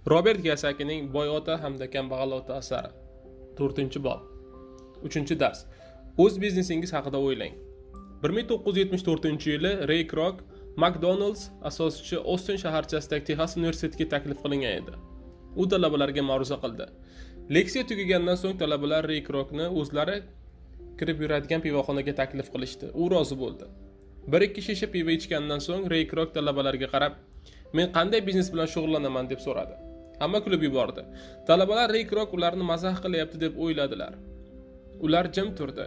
Robert Kiyosakining Boy ota hamda kambag'al ota asari. 4-bob. 3-dars. O'z biznesingiz haqida o'ylang. 1974-yili Ray Kroc McDonald's asoschisi Ostin shaharchasidagi Texas universitetiga taklif qilingan edi. U talabalarga ma'ruza qildi. Leksiya tugagandan so'ng talabalar Ray Krocni o'zlari kirib yuradigan pivoxonaga taklif qilishdi. U rozi bo'ldi. 1-2 shisha pivo ichgandan so'ng Ray Kroc talabalarga qarab, "Men qanday biznes bilan shug'ullanaman?" deb so'radi. Hamma kulib yubordi. Talabalar Ray Kroc ularni mazax qilyapti deb o'yladilar. Ular jim turdi.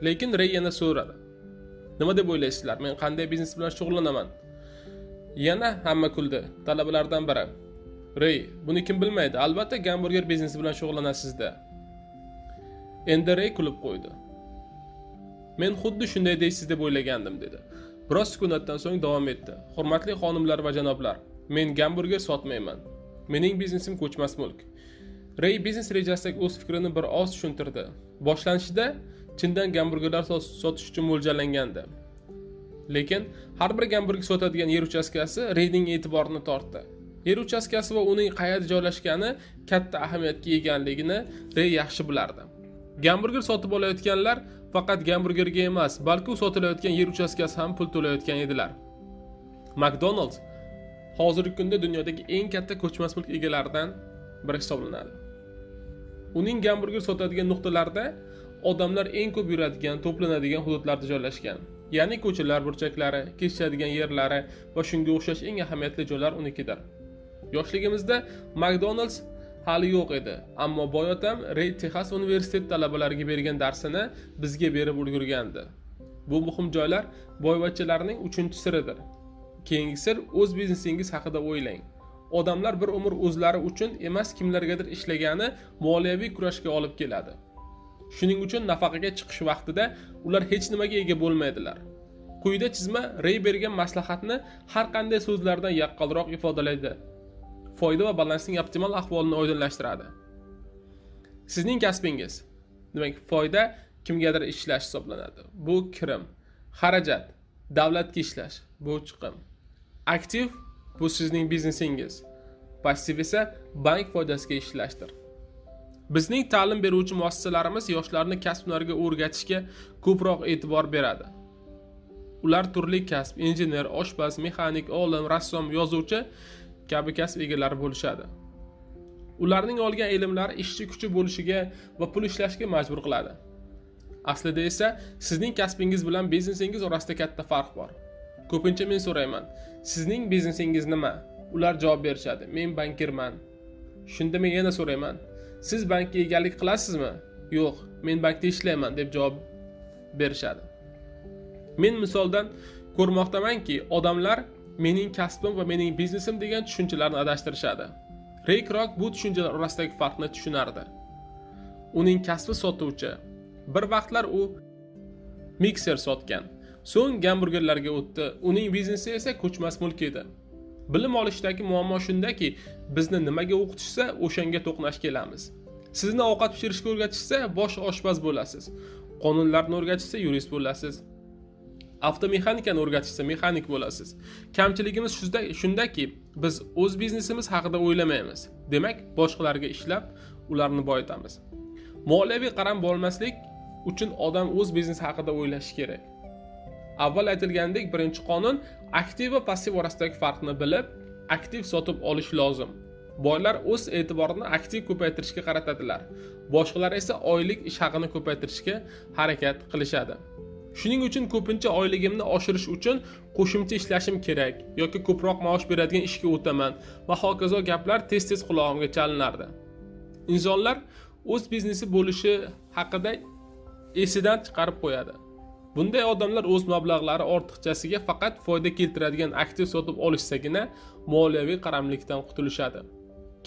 Lekin Ray yana so'radi. "Nima deb o'ylaysizlar? Men qanday biznes bilan shug'ullanaman?" Yana hamma kuldi. Talabalardan biri: "Ray, buni kim bilmaydi? Albatta gamburger biznesi bilan shug'ullanasiz-da." Endi Ray kulib qo'ydi. "Men xuddi shunday deysiz deb o'ylagandim" dedi. Biroz sukunatdan so'ng davom etdi. "Hurmatli xonimlar va janoblar, men gamburger sotmayman. Mening biznesim ko'chmas mulk." Ray biznes rejasidagi o'z fikrini bir oz tushuntirdi. Boshlanishida chindan gamburgerlar sotish uchun mo'ljallangandi. Lekin har bir gamburger sotadigan yer uchastkasi Rayning e'tiborini tortdi. Yer uchastkasi va uning qayerda joylashgani katta ahamiyatga egaligini Ray yaxshi bilardi. Gamburger sotib olayotganlar faqat gamburgerga emas, balki u sotilayotgan yer uchastkasi ham pul to'layotgan edilar. McDonald's hozirgi kunda dunyodagi eng katta ko'chmas mulk egalaridan biri hisoblanadi. Uning gamburger sotadigan nuqtalarida odamlar eng ko'p yuradigan, to'planadigan hududlarda joylashgan. Ya'ni ko'chalar burchaklari, kechadigan yerlari va shunga o'xshash eng ahamiyatli joylar unikidir. Yoshligimizda McDonald's hali yo'q edi, ammo boy otam Ray Texas universiteti talabalariga bergan darsini bizga berib ulgurgandi. Bu muhim joylar boyvachchalarning 3-siridir. Keyingi sir o'z biznesingiz haqida o'ylang. Odamlar bir umr o'zlari uchun emas kimlargadir ishlagani moliyaviy kurashga olib keladi. Shuning uchun nafaqaga chiqish vaqtida ular hech nimaga ega bo'lmaydilar. Quyida chizma Ray bergan maslahatni har qanday so'zlardan yaqqolroq ifodalaydi. Foyda va balansning optimal ahvolini oydinlashtiradi. Sizning kasbingiz. Demak, foyda kimgadir ishlash hisoblanadi. Bu kirim, xarajat, davlatga ishlash, bu chiqim. Aktiv bu sizning biznesingiz. Passiv esa bank foydasiga ishlashdir. Bizning ta'lim beruvchi muassasalarimiz yoshlarni kasb-hunarga o'rgatishga ko'proq e'tibor beradi. Ular turli kasb, injener, oshpaz, mexanik, olim, rassom, yozuvchi kabi kasb egalari bo'lishadi. Ularning olgan ilmlari ishchi kuchi bo'lishiga va pul ishlashga majbur qiladi. Aslida esa sizning kasbingiz bilan biznesingiz orasida katta farq bor. Ko'pincha men so'rayman, sizning biznesingiz nima? Ular javob berishadi, men bankirman. Shunda men yana so'rayman, siz bankka egalik qilasizmi? Yo'q, men bankda ishlayman deb javob berishadi. Men misoldan ko'rmoqdamanki, odamlar mening kasbim va mening biznesim degan tushunchalarni adashtirishadi. Ray Kroc bu tushunchalar orasidagi farqni tushunardi. Uning kasbi sotuvchi. Bir vaqtlar u mikser sotgan. So'ng gamburgerlarga o'tdi. Uning biznesi esa ko'chmas mulk edi. Bilim olishdagi muammo shundaki, bizni nimaga o'qitishsa, o'shanga to'qnash kelamiz. Sizni ovqat pishirishga o'rgatishsa, bosh oshpaz bo'lasiz. Qonunlarni o'rgatishsa, yurist bo'lasiz. Avtomexanikani o'rgatishsa, mexanik bo'lasiz. Kamchiligimiz shundaki, biz o'z biznesimiz haqida o'ylamaymiz. Demak, boshqalarga ishlab, ularni boyitamiz. Moliyaviy qaram bo'lmaslik uchun odam o'z biznesi haqida o'ylashi kerak. Avval aytilgandek, birinchi qonun aktiv va passiv orasidagi farqni bilib, aktiv sotib olish lozim. Boylar o'z e'tiborini aktiv ko'paytirishga qaratadilar. Boshqalar esa oylik ish haqini ko'paytirishga harakat qilishadi. Shuning uchun ko'pincha oyligimni oshirish uchun qo'shimcha ishlashim kerak yoki ko'proq maosh beradigan ishga o'taman va hokazo gaplar tez-tez qulog'imga chalinardi. Insonlar o'z biznesi bo'lishi haqida esidan chiqarib qo'yadi. Bunday odamlar o'z mablag'lari ortiqchasiga faqat foyda keltiradigan aktiv sotib olishsagina moliyaviy qaramlikdan qutulishadi.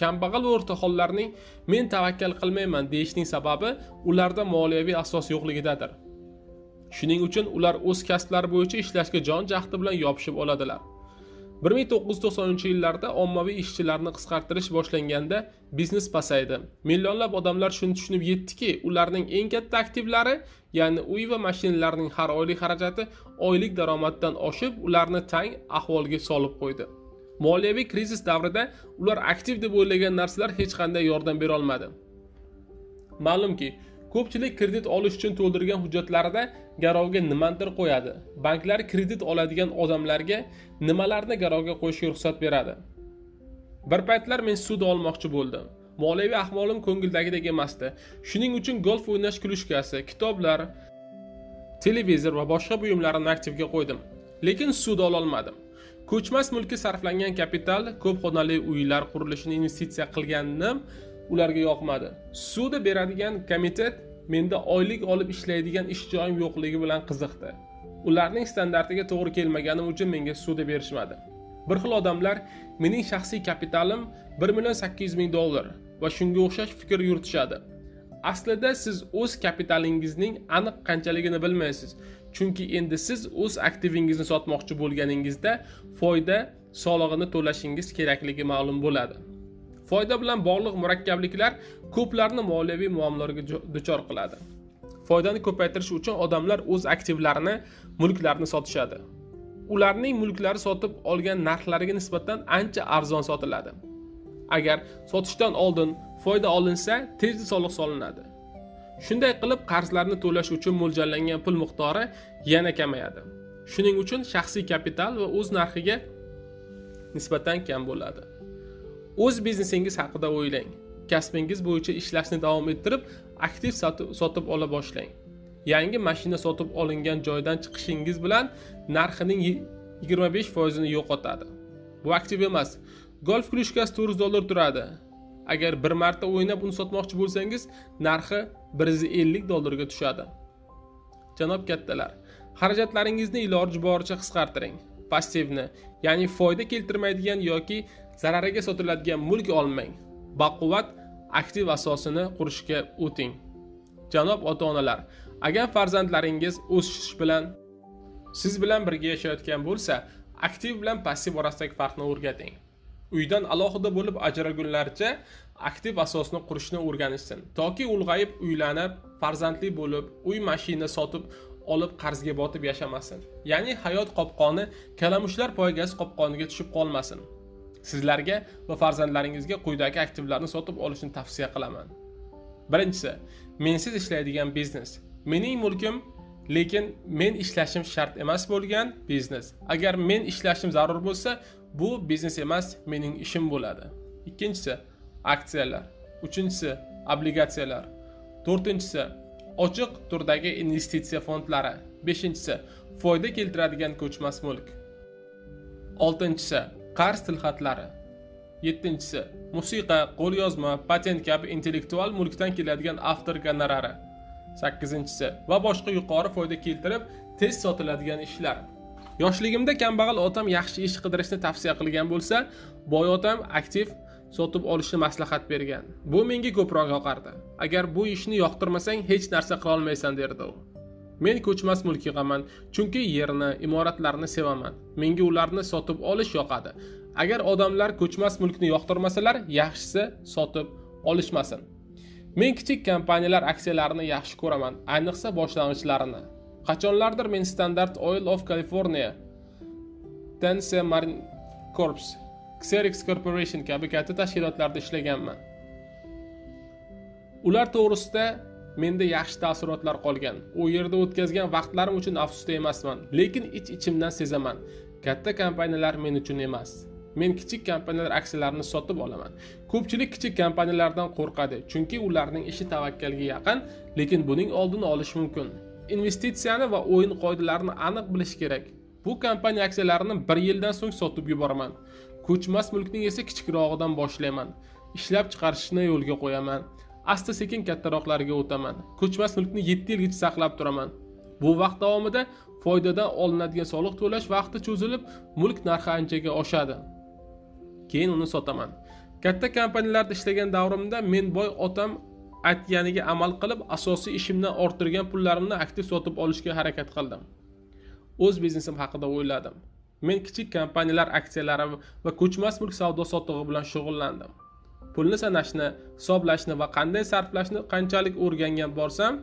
Kambag'al va o'rtahollarning men tavakkal qilmayman deyishning sababi ularda moliyaviy asos yo'qligidadir. Shuning uchun ular o'z kasblari bo'yicha ishlashga jon-jahdi bilan yopishib oladilar. 1990-yillarda ommaviy ishchilarni qisqartirish boshlanganda biznes pasaydi. Millionlab odamlar shuni tushunib yetdiki, ularning eng katta aktivlari, ya'ni uy va mashinalarning har oylik xarajati oylik daromaddan oshib, ularni tang ahvolga solib qo'ydi. Moliyaviy krizis davrida ular aktiv deb o'ylagan narsalar hech qanday yordam bera olmadi. Ma'lumki, ko'pchilik kredit olish uchun to'ldirgan hujjatlarida garovga nimadir qo'yadi. Banklar kredit oladigan odamlarga nimalarni garovga qo'yishga ruxsat beradi. Bir paytlar men sud olmoqchi bo'ldim. Moliyaviy ahvolim ko'ngildagidek emasdi. Shuning uchun golf o'ynash klushkasi, kitoblar, televizor va boshqa buyumlarni aktivga qo'ydim. Lekin sud ola olmadim. Ko'chmas mulkka sarflangan kapital, ko'p xonali uylar qurilishini investitsiya qilganim ularga yoqmadi. Sudi beradigan komitet menda oylik olib ishlaydigan ish joyim yo'qligi bilan qiziqdi. Ularning standartiga to'g'ri kelmaganim uchun menga sudi berishmadi. Bir xil odamlar mening shaxsiy kapitalim $1,800,000 va shunga o'xshash fikr yuritishadi. Aslida siz o'z kapitalingizning aniq qanchaligini bilmaysiz. Chunki endi siz o'z aktivingizni sotmoqchi bo'lganingizda foyda solig'ini to'lashingiz kerakligi ma'lum bo'ladi. Foyda bilan bog'liq murakkabliklar ko'plarni moliyaviy muammolarga duchor qiladi. Foydani ko'paytirish uchun odamlar o'z aktivlarini, mulklarini sotishadi. Ularning mulklari sotib olgan narxlariga nisbatan ancha arzon sotiladi. Agar sotishdan oldin foyda olinsa, tezda soliq solinadi. Shunday qilib qarzlarni to'lash uchun mo'ljallangan pul miqdori yana kamayadi. Shuning uchun shaxsiy kapital va o'z narxiga nisbatan kam bo'ladi. O'z biznesingiz haqida o'ylang. Kasbingiz bo'yicha ishlashni davom ettirib, aktiv sotib ola boshlang. Yangi mashina sotib olingan joydan chiqishingiz bilan narxining 25% ni yo'qotadi. Bu aktiv emas. Golf klushkasi $400 turadi. Agar bir marta o'ynab uni sotmoqchi bo'lsangiz, narxi $150 ga tushadi. Janob kattalar, xarajatlaringizni iloji boricha qisqartiring. Passivni, ya'ni foyda keltirmaydigan yoki zarariga sotiladigan mulk olmang. Baquvvat aktiv asosini qurishga o'ting. Janob ota-onalar, agar farzandlaringiz o'sish bilan siz bilan birga yashayotgan bo'lsa, aktiv bilan passiv orasidagi farqni o'rgating. Uydan alohida bo'lib ajragunlarcha aktiv asosni qurishni o'rganishsin, toki ulg'ayib, uylanib, farzandli bo'lib, uy mashina sotib olib qarzga botib yashamasin. Ya'ni hayot qopqoni kalamushlar poygasi qopqoniga tushib qolmasin. Sizlarga va farzandlaringizga quyidagi aktivlarni sotib olishni tavsiya qilaman. Birinchisi, mensiz ishlaydigan biznes. Mening mulkim, lekin men ishlashim shart emas bo'lgan biznes. Agar men ishlashim zarur bo'lsa, bu biznes emas, mening ishim bo'ladi. Ikkinchisi, aksiyalar. Uchinchisi, obligatsiyalar. To'rtinchisi, ochiq turdagi investitsiya fondlari. Beshinchisi, foyda keltiradigan ko'chmas mulk. Oltinchisi, qarz tilxatlari. Yettinchisi, musiqa, qo'lyozma, patent kabi intellektual mulkdan keladigan avtor gonorari. Sakkizinchisi va boshqa yuqori foyda keltirib, tez sotiladigan ishlar. Yoshligimda kambag'al otam yaxshi ish qidirishni tavsiya qilgan bo'lsa, boy otam aktiv sotib olishni maslahat bergan. Bu menga ko'proq yoqardi. Agar bu ishni yoqtirmasang, hech narsa qila olmaysan derdi u. Men ko'chmas mulk yig'aman, chunki yerni, imoratlarni sevaman. Menga ularni sotib olish yoqadi. Agar odamlar ko'chmas mulkni yoqtirmasalar, yaxshisi sotib olishmasin. Men kichik kompaniyalar aksiyalarini yaxshi ko'raman, ayniqsa boshlang'ichlarini. Qachonlardir men Standard Oil of California, Tense Marine Corps, Xerox Corporation kabi katta tashkilotlarda ishlaganman. Ular to'g'risida menda yaxshi taassurotlar qolgan. U yerda o'tkazgan vaqtlarim uchun afsusda emasman, lekin ich-ichimdan sezaman. Katta kompaniyalar men uchun emas. Men kichik kompaniyalar aksiyalarini sotib olaman. Ko'pchilik kichik kompaniyalardan qo'rqadi, chunki ularning ishi tavakkalga yaqin, lekin buning oldini olish mumkin. Investitsiyani va o'yin qoidalarini aniq bilish kerak. Bu kompaniya aksiyalarini 1 yildan so'ng sotib yuboraman. Ko'chmas mulkning esa kichikrog'idan boshlayman. Ishlab chiqarishni yo'lga qo'yaman. Asta-sekin kattaroqlarga o'taman. Ko'chmas mulkni 7 yilgacha saqlab turaman. Bu vaqt davomida foydadan olinadigan soliq to'lash vaqti cho'zilib, mulk narxi anchaga oshadi. Keyin uni sotaman. Katta kompaniyalarda ishlagan davrimda men boy otam aytganiga amal qilib, asosiy ishimdan orttirgan pullarimni aktiv sotib olishga harakat qildim. O'z biznesim haqida o'yladim. Men kichik kompaniyalar aksiyalari va ko'chmas mulk savdo-sotig'i bilan shug'ullandim. Pulni sanashni, hisoblashni va qanday sarflashni qanchalik o'rgangan borsam,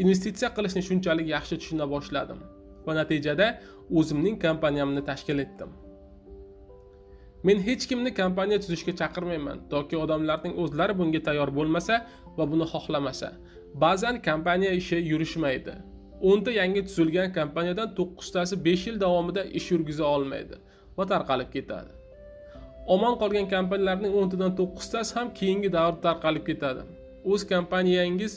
investitsiya qilishni shunchalik yaxshi tushuna boshladim va natijada o'zimning kompaniyamni tashkil etdim. Men hech kimni kompaniya tuzishga chaqirmayman, toki odamlarning o'zlari bunga tayyor bo'lmasa va buni xohlamasa. Ba'zan kompaniya ishi yurishmaydi. 10 ta yangi tuzilgan kompaniyadan 9 tasi 5 yil davomida ish yurgiza olmaydi va tarqalib ketadi. Omon qolgan kompaniyalarning 10 tadan 9 tasi ham keyingi davrda tarqalib ketadi. O'z kompaniyangiz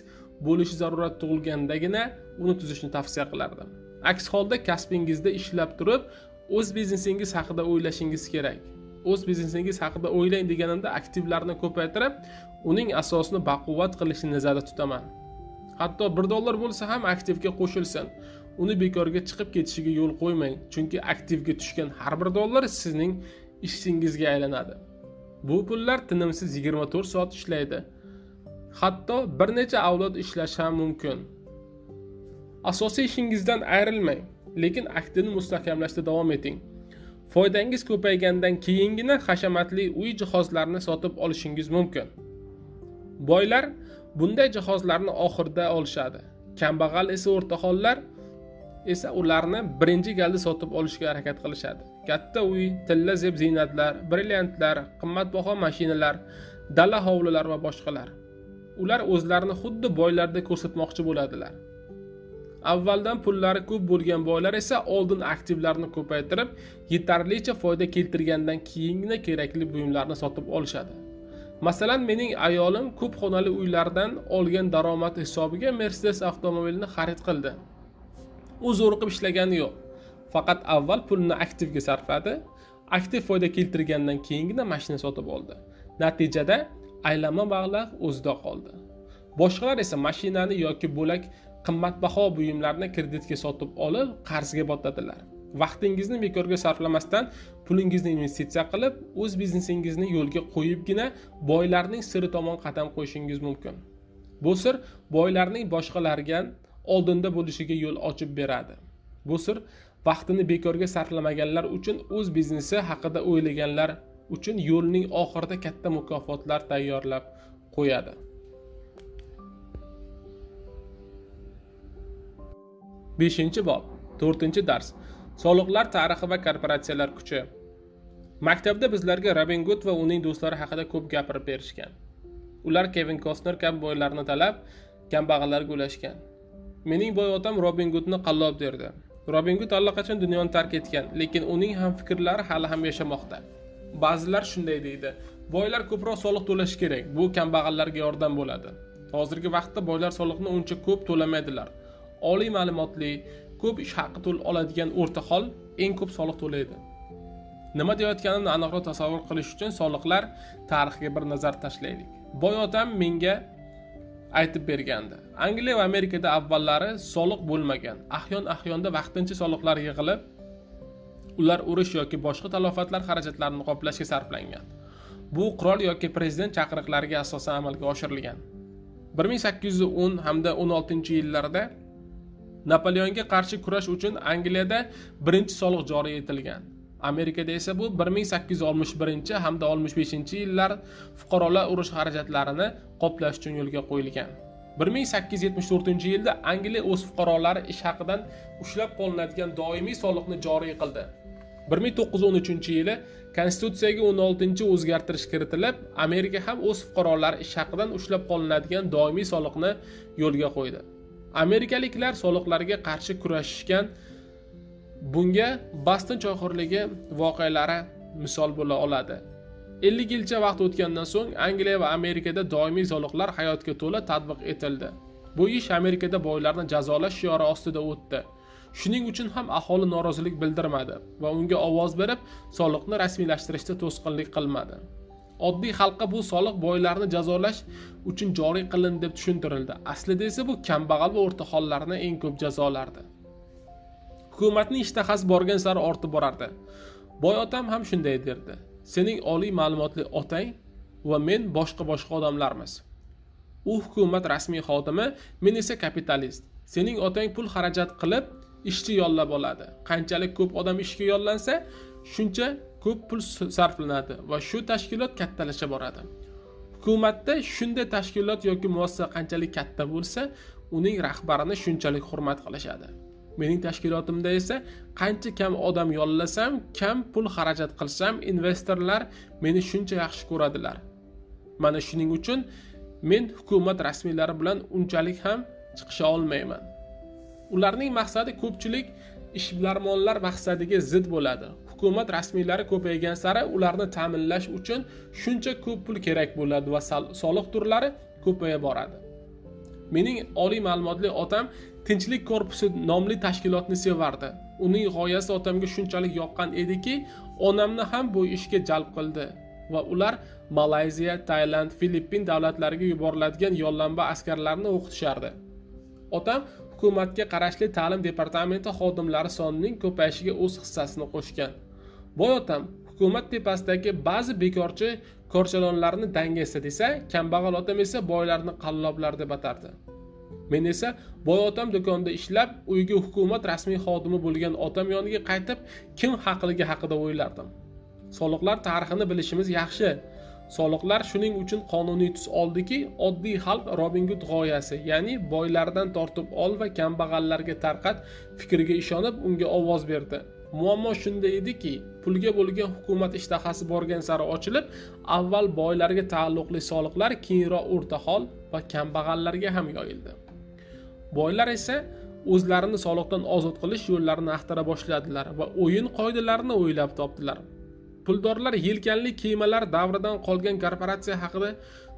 bo'lishi zarurat tug'ilgandagina uni tuzishni tavsiya qilardim. Aks holda kasbingizda ishlab turib, o'z biznesingiz haqida o'ylashingiz kerak. O'z biznesingiz haqida o'ylang deganimda aktivlarni ko'paytirib, uning asosini baquvvat qilishni nazarda tutaman. Hatto $1 bo'lsa ham aktivga qo'shilsin. Uni bekorga chiqib ketishiga yo'l qo'ymang, chunki aktivga tushgan har $1 sizning ishingizga aylanadi. Bu pullar tinimsiz 24 soat ishlaydi. Hatto bir necha avlod ishlashi ham mumkin. Asosiy ishingizdan ayrilmang, lekin aktivni mustahkamlashda davom eting. Foydangiz ko'paygandan keyingina hashamatli uy jihozlarini sotib olishingiz mumkin. Boylar bunday jihozlarni oxirida olishadi. Kambag'al esa o'rtahollar esa ularni birinchi galda sotib olishga harakat qilishadi. Katta uy, tilla zeb ziynatlar, brilliantlar, qimmatbaho mashinalar, dala hovlilar va boshqalar. Ular o'zlarini xuddi boylarda ko'rsatmoqchi bo'ladilar. Avvaldan pullari ko'p bo'lgan boylar esa oldin aktivlarni ko'paytirib, yetarlicha foyda keltirgandan keyingina kerakli buyumlarni sotib olishadi. Masalan, mening ayolim ko'p xonali uylardan olgan daromad hisobiga Mercedes avtomobilini xarid qildi. U zo'riqib ishlagani yo'q. Faqat avval pulni aktivga sarfladi, aktiv foyda keltirgandan keyingina mashina sotib oldi. Natijada aylanma mablag' o'zida qoldi. Boshqalar esa mashinani yoki bo'lak qimmatbaho buyumlarni kreditga sotib olib, qarzga botadilar. Vaqtingizni bekorga sarflamasdan pulingizni investitsiya qilib, o'z biznesingizni yo'lga qo'yibgina boylarning siri tomon qadam qo'yishingiz mumkin. Bu sir boylarning boshqalarga oldinda bo'lishiga yo'l ochib beradi. Bu sir vaqtini bekorga sarflamaganlar uchun o'z biznesi haqida o'ylaganlar uchun yo'lning oxirida katta mukofotlar tayyorlab qo'yadi. 5-bob, 4-dars. Soliqlar tarixi va korporatsiyalar kuchi. Maktabda bizlarga Robin Hood va uning do'stlari haqida ko'p gapirib berishgan. Ular Kevin Costner kabi boylarni talab, kambag'allarga ulashgan. Mening boy otam Robin Hoodni qallob derdi. Robin Hood allaqachon dunyoni tark etgan, lekin uning ham fikrlari hali ham yashamoqda. Ba'zilar shunday deydi: boylar ko'proq soliq to'lashi kerak, bu kambag'allarga yordam bo'ladi. Hozirgi vaqtda boylar soliqni uncha ko'p to'lamaydilar. Oliy ma'lumotli, ko'p ish haqi oladigan o'rtahol eng ko'p soliq to'laydi. Nima deyotganimni aniqroq tasavvur qilish uchun soliqlar tarixiga bir nazar tashlaylik. Boy otam menga aytib bergandi. Angliya va Amerikada avvallari soliq bo'lmagan. Ahyon-ahyonda vaqtincha soliqlar yig'ilib, ular urush yoki boshqa talofatlar xarajatlarini qoplashga sarflangan. Bu qirol yoki prezident chaqiriqlariga asosan amalga oshirilgan. 1810 hamda 16-yillarda Napoleonga qarshi kurash uchun Angliyada birinchi soliq joriy etilgan. Amerikada esa bu 1861 hamda 65-yillar fuqarolar urush xarajatlarini qoplash uchun yo'lga qo'yilgan. 1874-yilda Angliya o'z fuqarolari ish haqidan ushlab qolinadigan doimiy soliqni joriy qildi. 1913-yili Konstitutsiyaga 16-o'zgartirish kiritilib, Amerika ham o'z fuqarolari ish haqidan ushlab qolinadigan doimiy soliqni yo'lga qo'ydi. Amerikaliklar soliqlarga qarshi kurashishgan. Bunga Boston choyxo'rligi voqealari misol bo'la oladi. 50 yilcha vaqt o'tgandan so'ng Angliya va Amerikada doimiy soliqlar hayotga to'la tatbiq etildi. Bu ish Amerikada boylarni jazolash shiori ostida o'tdi. Shuning uchun ham aholi norozilik bildirmadi va unga ovoz berib, soliqni rasmiylashtirishda to'sqinlik qilmadi. Oddiy xalqqa bu soliq boylarni jazolash uchun joriy qilindi deb tushuntirildi. Aslida esa bu kambag'al va o'rtahollarni eng ko'p jazolardi. Hukumatning ishtahasi borgan sari ortib borardi. Boy otam ham shunday derdi: "Sening oliy ma'lumotli otang va men boshqa odamlarmiz. U hukumat rasmiy xodimi, men esa kapitalist. Sening otang pul xarajat qilib, ishchi yollab oladi. Qanchalik ko'p odam ishga yollansa, shuncha ko'p pul sarflanadi va shu tashkilot kattalasha boradi. Hukumatda shunday tashkilot yoki muassasa qanchalik katta bo'lsa, uning rahbarini shunchalik hurmat qilishadi. Mening tashkilotimda esa qancha kam odam yollasam, kam pul xarajat qilsam, investorlar meni shuncha yaxshi ko'radilar. Mana shuning uchun men hukumat rasmiylari bilan unchalik ham chiqisha olmayman. Ularning maqsadi ko'pchilik ishbilarmonlar maqsadiga zid bo'ladi. Hukumat rasmiylari ko'paygan sari ularni ta'minlash uchun shuncha ko'p pul kerak bo'ladi va soliq turlari ko'paya boradi. Mening oliy ma'lumotli otam Tinchlik korpusi nomli tashkilotni sevardi. Uning g'oyasi otamga shunchalik yoqqan ediki, onamni ham bu ishga jalb qildi va ular Malayziya, Tailand, Filippin davlatlariga yuboriladigan yollanma askarlarni o'qitishardi. Otam hukumatga qarashli ta'lim departamenti xodimlari sonining ko'payishiga o'z hissasini qo'shgan. Boy otam hukumat tepasidagi ba'zi bekorchi korchalonlarni dangasa desa, kambag'al otam esa boylarni qalloblar deb atardi. Men esa boy otam do'konda ishlab, uyga hukumat rasmiy xodimi bo'lgan otam yoniga qaytib, kim haqligi haqida o'ylardim. Soliqlar tarixini bilishimiz yaxshi. Soliqlar shuning uchun qonuniy tus oldiki, oddiy xalq Robin Hood g'oyasi, ya'ni boylardan tortib ol va kambag'allarga tarqat fikriga ishonib, unga ovoz berdi. Muammo shunda ediki, pulga bo'lgan hukumat ishtahasi borgan sari ochilib, avval boylarga taalluqli soliqlar keyinroq o'rta hol va kambag'allarga ham yoyildi. Boylar esa o'zlarini soliqdan ozod qilish yo'llarini axtara boshladilar va o'yin qoidalarini o'ylab topdilar. Puldorlar yelkanli kemalar davridan qolgan korporatsiya haqida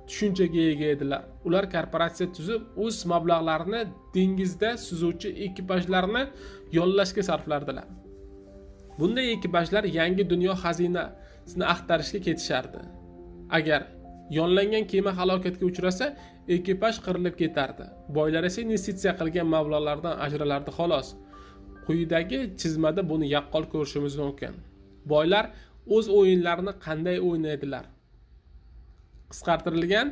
tushunchaga ega edilar. Ular korporatsiya tuzib, o'z mablag'larini dengizda suzuvchi ekipajlarni yollashga sarflardilar. Bunday ekipajlar yangi dunyo xazinasini axtarishga ketishardi. Agar yonlangan kema halokatga uchrasa, ekipaj qirilib ketardi. Boylar esa investitsiya qilgan mablag'lardan ajralardi xolos. Quyidagi chizmada buni yaqqol ko'rishimiz mumkin. Boylar o'z o'yinlarini qanday o'ynaydilar? Qisqartirilgan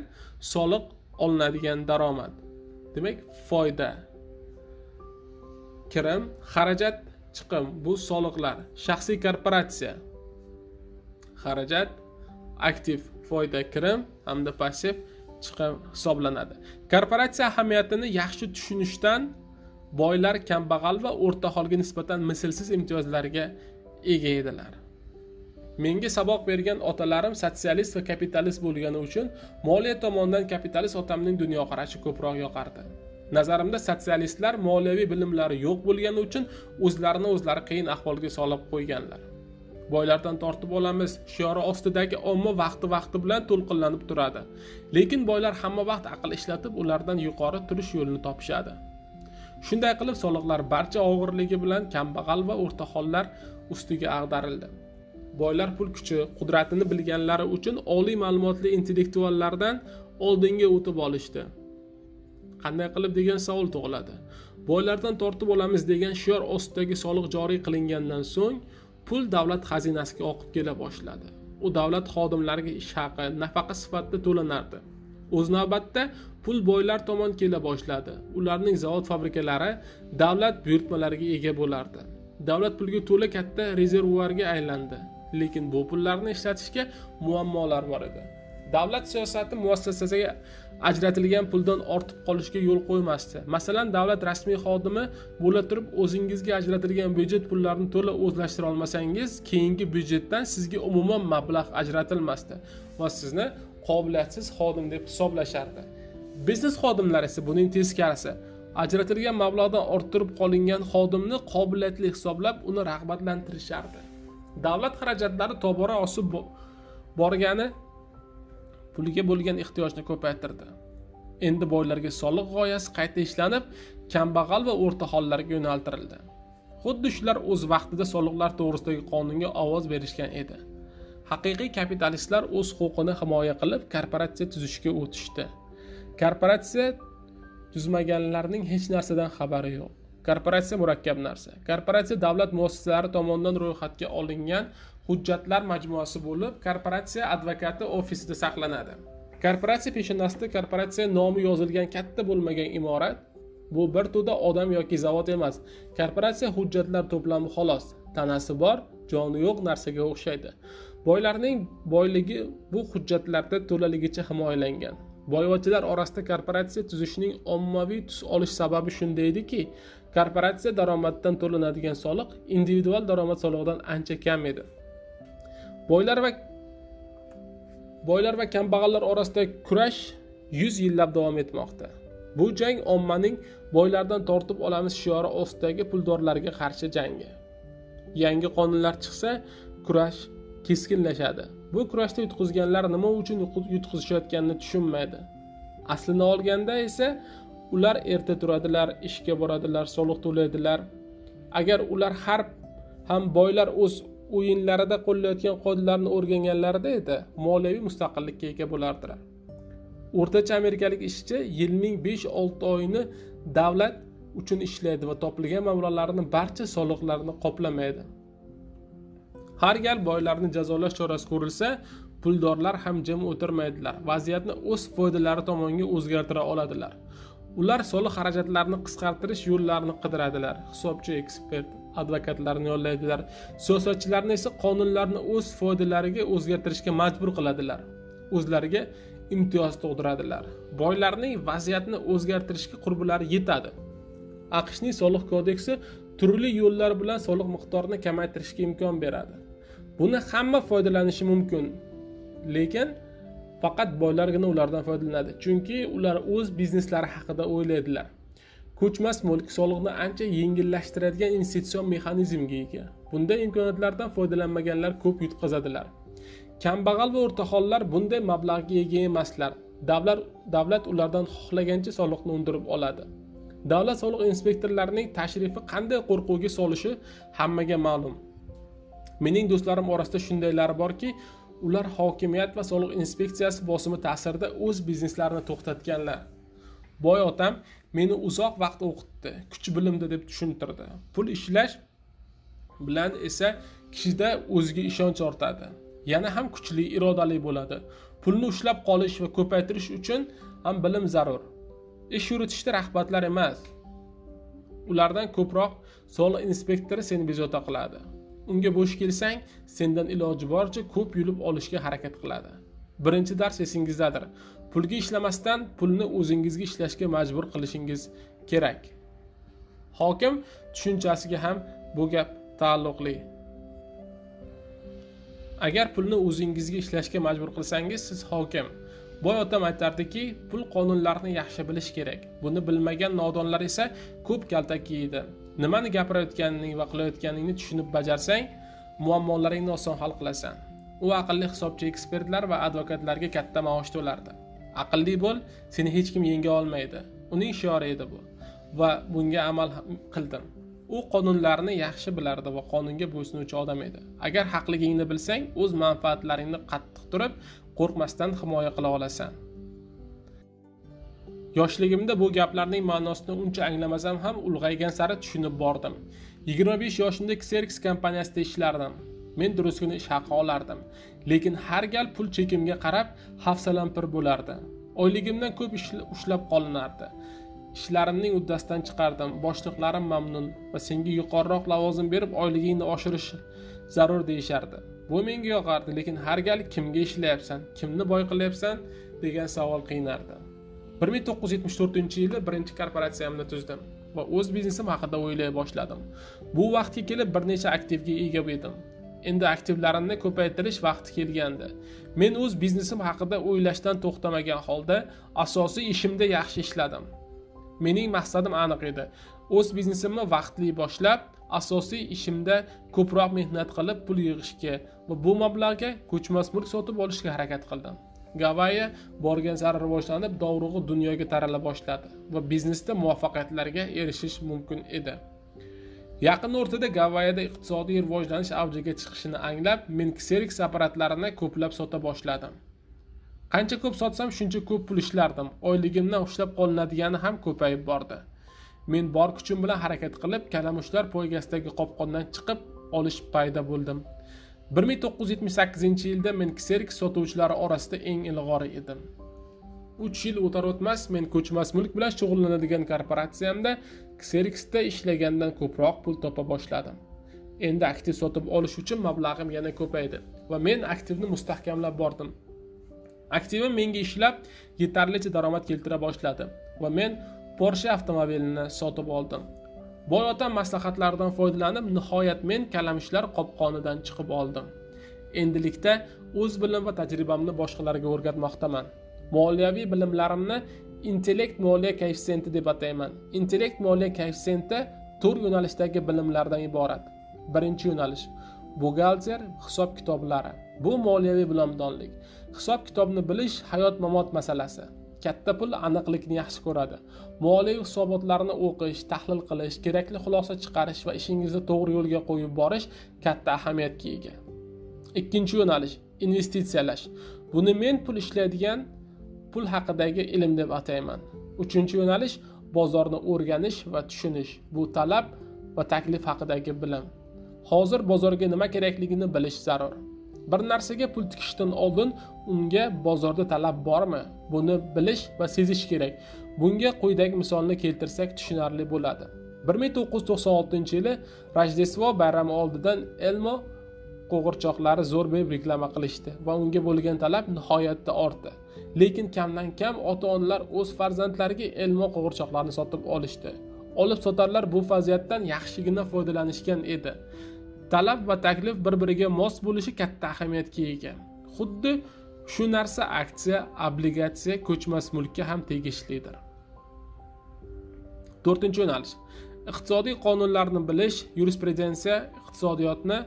soliq olinadigan daromad. Demak, foyda, kirim, xarajat, chiqim, bu soliqlar. Shaxsiy korporatsiya, xarajat, aktiv, foyda, kirim hamda passiv chiqim hisoblanadi. Korporatsiya ahamiyatini yaxshi tushunishdan boylar kambag'al va o'rta holga nisbatan mislsiz imtiyozlarga ega edilar. Menga saboq bergan otalarim sotsialist va kapitalist bo'lgani uchun moliya tomonidan kapitalist otamning dunyoqarashi ko'proq yoqardi. Nazarimda sotsialistlar moliyaviy bilimlari yo'q bo'lgani uchun o'zlari qiyin ahvolga solib qo'yganlar. Boylardan tortib olamiz shiori ostidagi omma vaqti bilan to'lqinlanib turadi. Lekin boylar hamma vaqt aql ishlatib, ulardan yuqori turish yo'lini topishadi. Shunday qilib soliqlar barcha og'irligi bilan kambag'al va o'rta hollar ustiga ag'darildi. Boylar pul kuchi, qudratini bilganlari uchun oliy ma'lumotli intellektuallardan oldinga o'tib olishdi. Qanday qilib degan savol tug'iladi. Boylardan tortib olamiz degan shior ostidagi soliq joriy qilingandan so'ng pul davlat xazinasiga oqib kela boshladi. U davlat xodimlariga ish haqi, nafaqa sifatida to'lanardi. O'z navbatda pul boylar tomon kela boshladi. Ularning zavod fabrikalari davlat buyurtmalariga ega bo'lardi. Davlat pulga to'la katta rezervuarga aylandi. Lekin bu pullarni ishlatishga muammolar bor edi. Davlat siyosati muassasasiga ajratilgan puldan ortib qolishga yo'l qo'ymasdi. Masalan, davlat rasmiy xodimi bo'la turib o'zingizga ajratilgan byudjet pullarini to'la o'zlashtira olmasangiz, keyingi byudjetdan sizga umuman mablag' ajratilmasdi va sizni qobiliyatsiz xodim deb hisoblashardi. Biznes xodimlari esa buning teskarisi. Ajratilgan mablag'dan orttirib qolingan xodimni qobiliyatli hisoblab, uni rag'batlantirishardi. Davlat xarajatlari tobora o'sib borgani pulga bo'lgan ehtiyojni ko'paytirdi. Endi boylarga soliq g'oyasi qayta ishlanib, kambag'al va o'rta hollarga yo'naltirildi. Xuddi shular o'z vaqtida soliqlar to'g'risidagi qonunga ovoz berishgan edi. Haqiqiy kapitalistlar o'z huquqini himoya qilib, korporatsiya tuzishga o'tishdi. Korporatsiya tuzmaganlarning hech narsadan xabari yo'q. Korporatsiya murakkab narsa. Korporatsiya davlat muassasalari tomonidan ro'yxatga olingan hujjatlar majmuasi bo'lib, korporatsiya advokati ofisida saqlanadi. Korporatsiya peshonasida korporatsiya nomi yozilgan katta bo'lmagan imorat, bu bir to'da odam yoki zavod emas. Korporatsiya hujjatlar to'plami xolos. Tanasi bor, joni yo'q narsaga o'xshaydi. Boylarning boyligi bu hujjatlarda to'laligicha himoyalangan. Boyvachchalar orasida korporatsiya tuzishning ommaviy tus olish sababi shunda ediki, korporatsiya daromadidan to'lanadigan soliq individual daromad solig'idan ancha kam edi. Boylar va kambag'allar orasidagi kurash 100 yillab davom etmoqda. Bu jang ommaning boylardan tortib olamiz shiori ostidagi puldorlarga qarshi jangi. Yangi qonunlar chiqsa, kurash keskinlashadi. Bu kurashda yutqizganlar nima uchun yutqizishayotganini tushunmaydi. Aslini olganda esa ular erta turadilar, ishga boradilar, soliq to'laydilar. Agar ular ham boylar o'z o'yinlarida qo'llayotgan qoidalarni o'rganganlarida edi, moliyaviy mustaqillikka ega bo'lardilar. O'rtacha amerikalik ishchi yilning 5-6 oyini davlat uchun ishlaydi va topilgan mablag'larning barcha soliqlarini qoplamaydi. Har gal boylarni jazolash chorasi ko'rilsa, puldorlar ham jim o'tirmaydilar. Vaziyatni o'z foydalari tomonga o'zgartira oladilar. Ular soliq xarajatlarini qisqartirish yo'llarini qidiradilar. Hisobchi, ekspert, advokatlarni yollaydilar. Siyosatchilarni esa qonunlarni o'z foydalariga o'zgartirishga majbur qiladilar. O'zlariga imtiyoz tug'diradilar. Boylarning vaziyatni o'zgartirishga qurbilari yetadi. AQShning soliq kodeksi turli yo'llar bilan soliq miqdorini kamaytirishga imkon beradi. Buni hamma foydalanishi mumkin, lekin faqat boylargina ulardan foydalanadi, chunki ular o'z bizneslari haqida o'ylaydilar. Ko'chmas mulk soliqni ancha yengillashtiradigan investitsion mexanizmga ega. Bunday imkoniyatlardan foydalanmaganlar ko'p yutqazadilar. Kambag'al va o'rtahollar bunday mablag'ga ega emaslar. Davlat ulardan xohlagancha soliqni undirib oladi. Davlat soliq inspektorlarining tashrifi qanday qo'rquvga solishi hammaga ma'lum. Mening do'stlarim orasida shundaylari borki, ular hokimiyat va soliq inspeksiyasi bosimi ta'sirida o'z bizneslarini to'xtatganlar. Boy otam meni uzoq vaqt o'qitdi, kuch bilimda deb tushuntirdi. Pul ishlash bilan esa kishida o'ziga ishonch ortadi. Yana ham kuchli, irodali bo'ladi. Pulni ushlab qolish va ko'paytirish uchun ham bilim zarur. Ish yuritishda rahbarlar emas, ulardan ko'proq soliq inspektori seni bezovta qiladi. Unga bo'sh kelsang, sendan iloji boricha ko'p yulib olishga harakat qiladi. Birinchi dars esingizdadir. Pulga ishlamasdan pulni o'zingizga ishlashga majbur qilishingiz kerak. Hokim tushunchasiga ham bu gap taalluqli. Agar pulni o'zingizga ishlashga majbur qilsangiz, siz hokim. Boy otam aytardiki, pul qonunlarini yaxshi bilish kerak. Buni bilmagan nodonlar esa ko'p kaltak yeydi. Nimani gapirayotganingni va qilayotganingni tushunib bajarsang, muammolaringni oson hal qilasan. U aqlli hisobchi, ekspertlar va advokatlarga katta maosh to'lardi. Aqlli bo'l, seni hech kim yenga olmaydi. Uning shiori edi bu va bunga amal qildim. U qonunlarni yaxshi bilardi va qonunga bo'ysunuvchi odam edi. Agar haqligingni bilsang, o'z manfaatlaringni qattiq turib, qo'rqmasdan himoya qila olasan. Yoshligimda bu gaplarning ma'nosini uncha anglamasam ham ulg'aygan sari tushunib bordim. 25 yoshimda Xerox kompaniyasida ishlardim. Men durustgina ish haqi olardim, lekin har gal pul chekimga qarab hafsalampir bo'lardi. Oyligimdan ko'p ushlab qolinardi. Ishlarimning uddasidan chiqardim. Boshliqlarim mamnun va senga yuqoriroq lavozim berib oyligingni oshirish zarur deyishardi. Bu menga yoqardi, lekin har gal kimga ishlayapsan, kimni boy qilyapsan degan savol qiynardi. 1974-yilda birinchi korporatsiyamni tuzdim va o'z biznesim haqida o'ylay boshladim. Bu vaqtga kelib bir necha aktivga ega edim. Endi aktivlarimni ko'paytirish vaqti kelgandi. Men o'z biznesim haqida o'ylashdan to'xtamagan holda asosiy ishimda yaxshi ishladim. Mening maqsadim aniq edi. O'z biznesimni vaqtli boshlab, asosiy ishimda ko'proq mehnat qilib pul yig'ishga va bu mablag'ga ko'chmas mulk sotib olishga harakat qildim. Gavayi borgan sari rivojlanib, dovrug'i dunyoga tarala boshladi va biznesda muvaffaqiyatlarga erishish mumkin edi. Yaqin o'rtada Gavayida iqtisodiy rivojlanish avjiga chiqishini anglab, men Xerox apparatlarini ko'plab sota boshladim. Qancha ko'p sotsam, shuncha ko'p pul ishlardim. Oyligimdan ushlab qolinadigani ham ko'payib bordi. Men bor kuchim bilan harakat qilib, kalamushlar poygasidagi qopqondan chiqib olish payda bo'ldim. 1978-yilda men Xerox sotuvchilari orasida eng ilg'ori edim. 3 yil o'tar o'tmas men ko'chmas mulk bilan shug'ullanadigan korporatsiyamda Xeroxda ishlagandan ko'proq pul topa boshladim. Endi aktiv sotib olish uchun mablag'im yana ko'paydi va men aktivni mustahkamlab bordim. Aktivim menga ishlab yetarlicha daromad keltira boshladi va men Porsche avtomobilini sotib oldim. Boy otam maslahatlaridan foydalanib, nihoyat men kalamishlar qopqonidan chiqib oldim. Endilikda o'z bilim va tajribamni boshqalarga o'rgatmoqdaman. Moliyaviy bilimlarimni intellekt moliya koeffitsiyenti deb atayman. Intellekt moliya koeffitsiyenti 4 yo'nalishdagi bilimlardan iborat. Birinchi yo'nalish buxgalter, hisob kitoblari. Bu moliyaviy bilimdonlik. Hisob kitobni bilish hayot-mamot masalasi. Katta pul aniqlikni yaxshi ko'radi. Moliyaviy hisobotlarni o'qish, tahlil qilish, kerakli xulosa chiqarish va ishingizni to'g'ri yo'lga qo'yib borish katta ahamiyatga ega. Ikkinchi yo'nalish investitsiyalash. Buni men pul ishlaydigan pul haqidagi ilm deb atayman. Uchinchi yo'nalish bozorni o'rganish va tushunish. Bu talab va taklif haqidagi bilim. Hozir bozorga nima kerakligini bilish zarur. Bir narsaga pul tikishdan oldin unga bozorda talab bormi? Buni bilish va sezish kerak. Bunga quyidagi misolni keltirsak tushunarli bo'ladi. 1996-yili Rojdestvo bayrami oldidan Elmo qo'g'irchoqlari zo'r berib reklama qilishdi va unga bo'lgan talab nihoyatda ortdi. Lekin kamdan kam ota-onalar o'z farzandlariga Elmo qo'g'irchoqlarini sotib olishdi. Olib sotarlar bu vaziyatdan yaxshigina foydalanishgan edi. Talab va taklif bir-biriga mos bo'lishi katta ahamiyatga ega. Xuddi shu narsa aksiya, obligatsiya, ko'chmas mulkka ham tegishlidir. 4-yo'nalish iqtisodiy qonunlarni bilish, yurisprudensiya, iqtisodiyotni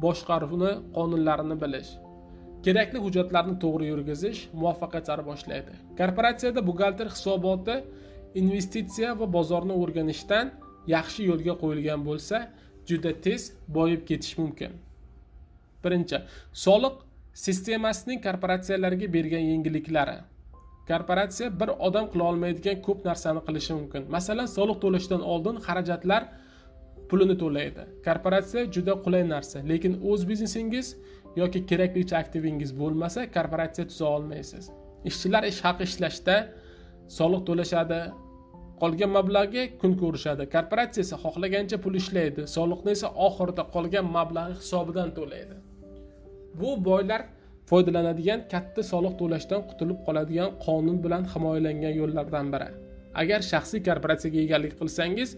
boshqaruvni qonunlarini bilish. Kerakli hujjatlarni to'g'ri yurgizish muvaffaqiyat sari boshlaydi. Korporatsiyada buxgalter hisoboti investitsiya va bozorni o'rganishdan yaxshi yo'lga qo'yilgan bo'lsa, juda tez boyib ketish mumkin. Birinchi, soliq sistemasining korporatsiyalarga bergan yengilliklari. Korporatsiya bir odam qila olmaydigan ko'p narsani qilishi mumkin. Masalan, soliq to'lashdan oldin xarajatlar pulini to'laydi. Korporatsiya juda qulay narsa, lekin o'z biznesingiz yoki keraklicha aktivingiz bo'lmasa, korporatsiya tuza olmaysiz. Ishchilar ish haqi ishlashda soliq to'lashadi, qolgan mablag'ga kun ko'rishadi. Korporatsiya esa xohlagancha pul ishlaydi, soliqni esa oxirida qolgan mablag' hisobidan to'laydi. Bu boylar foydalanadigan katta soliq to'lashdan qutulib qoladigan qonun bilan himoyalangan yo'llardan biri. Agar shaxsiy korporatsiyaga egalik qilsangiz,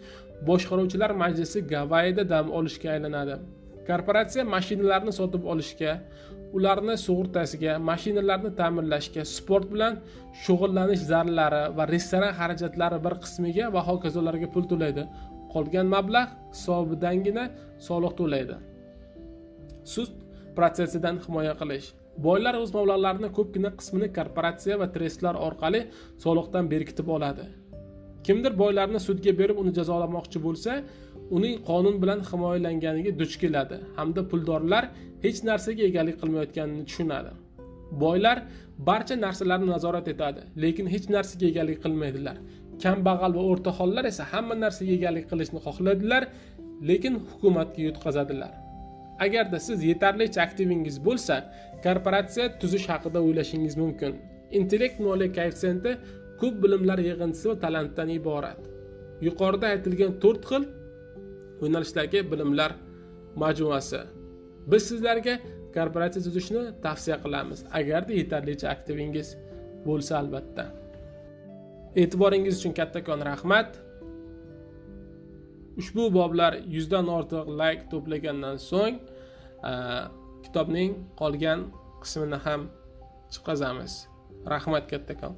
boshqaruvchilar majlisi Gavayida dam olishga aylanadi. Korporatsiya mashinalarni sotib olishga, ularni sug'urtasiga, mashinalarni ta'mirlashga, sport bilan shug'ullanish zarlari va restoran xarajatlari bir qismiga va hokazolarga pul to'laydi. Qolgan mablag' hisobidangina soliq to'laydi. Sud protsessidan himoya qilish. Boylar o'z mablag'larining ko'pgina qismini korporatsiya va trestlar orqali soliqdan berkitib oladi. Kimdir boylarni sudga berib uni jazolamoqchi bo'lsa, uning qonun bilan himoyalanganiga duch keladi hamda puldorlar hech narsaga egalik qilmayotganini tushunadi. Boylar barcha narsalarni nazorat etadi, lekin hech narsaga egalik qilmaydilar. Kambag'al va o'rtahollar esa hamma narsaga egalik qilishni xohlaydilar, lekin hukumatga yutqazadilar. Agarda siz yetarlicha aktivingiz bo'lsa, korporatsiya tuzish haqida o'ylashingiz mumkin. Intellekt moliya koeffitsiyenti ko'p bilimlar yig'indisi va talantdan iborat. Yuqorida aytilgan 4 xil yo'nalishdagi bilimlar majmuasi. Biz sizlarga korporatsiya tuzishni tavsiya qilamiz, agarda yetarlicha aktivingiz bo'lsa albatta. E'tiboringiz uchun kattakon rahmat. Ushbu boblar 100 dan ortiq like to'plagandan so'ng kitobning qolgan qismini ham chiqazamiz. Rahmat kattakon.